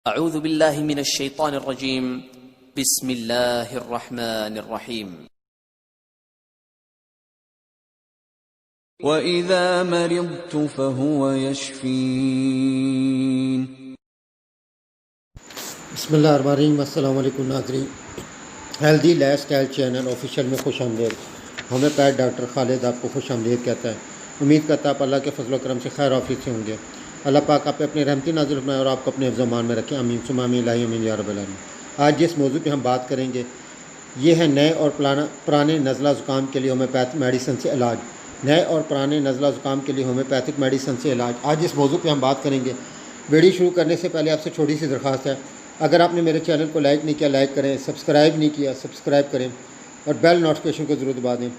اعوذ باللہ من الشیطان الرجیم بسم اللہ الرحمن الرحیم وَإِذَا مَرِضْتُ فَهُوَ يَشْفِينِ۔ بسم اللہ الرحمن الرحیم۔ السلام علیکم ناظرین، healthy life style channel official میں خوش آمدید۔ ہومیوپیتھ ڈاکٹر خالد آپ کو خوش آمدید کہتا ہے۔ امید کرتا ہے آپ اللہ کے فضل و کرم سے خیر آفیت سے ہوں گے۔ اللہ پاک آپ پہ اپنے رحمتی نازل فرمائے اور آپ کو اپنے حفظ و امان میں رکھیں، آمین ثم آمین الہی آمین یا رب العالمین۔ آج جس موضوع پہ ہم بات کریں گے یہ ہے نئے اور پرانے نزلہ زکام کے لیے ہومیوپیتھ میڈیسن سے علاج۔ نئے اور پرانے نزلہ زکام کے لیے ہومیوپیتھک میڈیسن سے علاج، آج اس موضوع پہ ہم بات کریں گے۔ ویڈیو شروع کرنے سے پہلے آپ سے چھوٹی سی درخواست ہے، اگر آپ نے میرے چینل کو لائک نہیں کیا لائک کریں، سبسکرائب نہیں کیا سبسکرائب کریں اور بیل نوٹیفیکیشن کو ضرور دبا دیں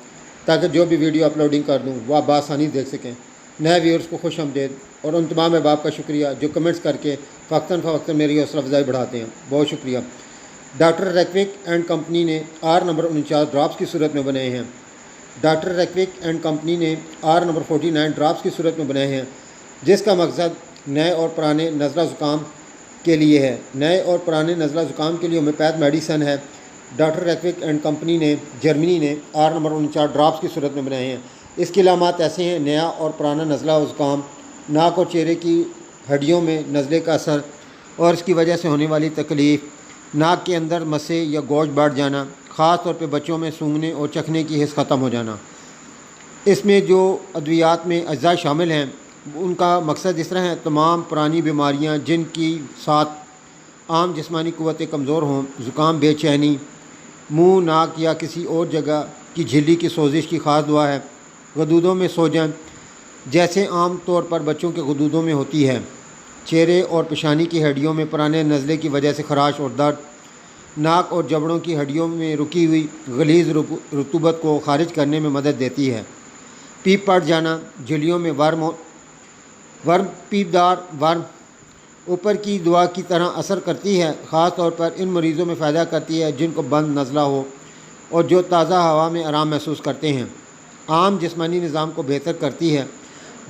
تاکہ جو بھی ویڈیو اپلوڈنگ کر دوں وہ آپ بآسانی دیکھ سکیں۔ نئے ویورز کو خوش آمدید اور ان تمام احباب کا شکریہ جو کمنٹس کر کے وقتاً فوقتاً میری حوصلہ افزائی بڑھاتے ہیں، بہت شکریہ۔ ڈاکٹر ریکوک اینڈ کمپنی نے آر نمبر 49 ڈراپس کی صورت میں بنائے ہیں۔ ڈاکٹر ریکوک اینڈ کمپنی نے آر نمبر 49 ڈراپس کی صورت میں بنائے ہیں، جس کا مقصد نئے اور پرانے نزلہ زکام کے لیے ہے۔ نئے اور پرانے نزلہ زکام کے لیے ہومیوپیتھ میڈیسن ہے۔ ڈاکٹر ریکوک اینڈ کمپنی نے جرمنی نے آر نمبر 49 ڈراپس کی صورت میں بنائے ہیں۔ اس کی علامات ایسے ہیں: نیا اور پرانا نزلہ زکام، ناک اور چہرے کی ہڈیوں میں نزلے کا اثر اور اس کی وجہ سے ہونے والی تکلیف، ناک کے اندر مسے یا گوشت بڑھ جانا، خاص طور پہ بچوں میں سونگھنے اور چکھنے کی حس ختم ہو جانا۔ اس میں جو ادویات میں اجزاء شامل ہیں ان کا مقصد اس طرح ہے: تمام پرانی بیماریاں جن کی ساتھ عام جسمانی قوتیں کمزور ہوں، زکام، بے چینی، منہ، ناک یا کسی اور جگہ کی جھلی کی سوزش کی خاص دعا ہے۔ غدودوں میں سوجن جیسے عام طور پر بچوں کے غدودوں میں ہوتی ہے۔ چہرے اور پیشانی کی ہڈیوں میں پرانے نزلے کی وجہ سے خراش اور درد، ناک اور جبڑوں کی ہڈیوں میں رکی ہوئی غلیظ رطوبت کو خارج کرنے میں مدد دیتی ہے۔ پیپ پڑ جانا، جھلیوں میں ورم پیپ دار ورم اوپر کی دعا کی طرح اثر کرتی ہے، خاص طور پر ان مریضوں میں فائدہ کرتی ہے جن کو بند نزلہ ہو اور جو تازہ ہوا میں آرام محسوس کرتے ہیں۔ عام جسمانی نظام کو بہتر کرتی ہے،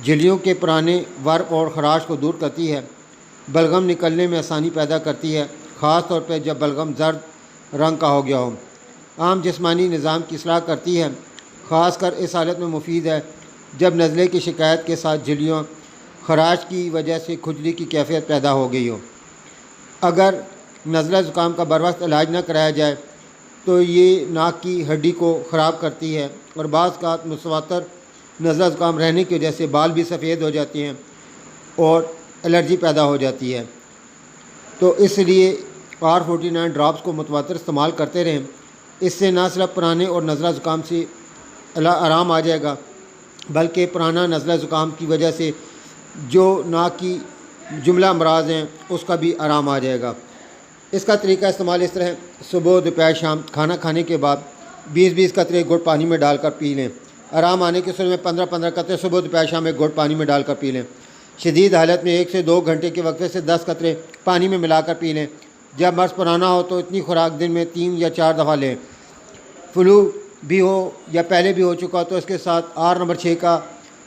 جھلیوں کے پرانے ورم اور خراش کو دور کرتی ہے، بلغم نکلنے میں آسانی پیدا کرتی ہے، خاص طور پہ جب بلغم زرد رنگ کا ہو گیا ہو۔ عام جسمانی نظام کی اصلاح کرتی ہے، خاص کر اس حالت میں مفید ہے جب نزلے کی شکایت کے ساتھ جھلیوں خراش کی وجہ سے کھجلی کی کیفیت پیدا ہو گئی ہو۔ اگر نزلہ زکام کا بروقت علاج نہ کرایا جائے تو یہ ناک کی ہڈی کو خراب کرتی ہے اور بعض اوقات متواتر نزلہ زکام رہنے کی وجہ سے بال بھی سفید ہو جاتے ہیں اور الرجی پیدا ہو جاتی ہے۔ تو اس لیے R49 ڈراپس کو متواتر استعمال کرتے رہیں، اس سے نہ صرف پرانے اور نزلہ زکام سے آرام آ جائے گا بلکہ پرانا نزلہ زکام کی وجہ سے جو ناک کی جملہ امراض ہیں اس کا بھی آرام آ جائے گا۔ اس کا طریقہ استعمال اس طرح ہے: صبح، دوپہر، شام کھانا کھانے کے بعد 20-20 قطرے گڑ پانی میں ڈال کر پی لیں۔ آرام آنے کی صورت میں 15-15 قطرے صبح، دوپہر، شام میں گڑ پانی میں ڈال کر پی لیں۔ شدید حالت میں 1 سے 2 گھنٹے کے وقفے سے 10 قطرے پانی میں ملا کر پی لیں۔ جب مرض پرانا ہو تو اتنی خوراک دن میں 3 یا 4 دفعہ لیں۔ فلو بھی ہو یا پہلے بھی ہو چکا تو اس کے ساتھ R نمبر 6 کا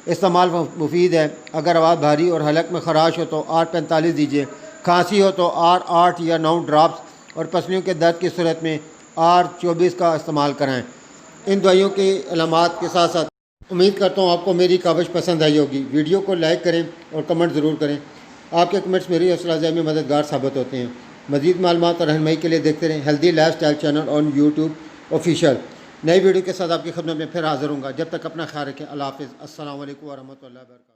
استعمال مفید ہے۔ اگر آواز بھاری اور حلق میں خراش ہو تو R45 دیجیے، کھانسی ہو تو R8 یا 9 ڈراپس اور پسلیوں کے درد کی صورت میں R24 کا استعمال کرائیں۔ ان دوائیوں کے علامات کے ساتھ ساتھ امید کرتا ہوں آپ کو میری کاوش پسند آئی ہوگی۔ ویڈیو کو لائک کریں اور کمنٹ ضرور کریں، آپ کے کمنٹس میری حوصلہ افزائی میں مددگار ثابت ہوتے ہیں۔ مزید معلومات اور رہنمائی کے لیے دیکھتے رہیں ہیلدی لائف سٹائل چینل آن YouTube آفیشیل۔ نئی ویڈیو کے ساتھ آپ کی خدمت میں پھر حاضر ہوں گا، جب تک اپنا خیال رکھیں۔ اللہ حافظ، السلام علیکم ورحمۃ اللہ وبرکاتہ۔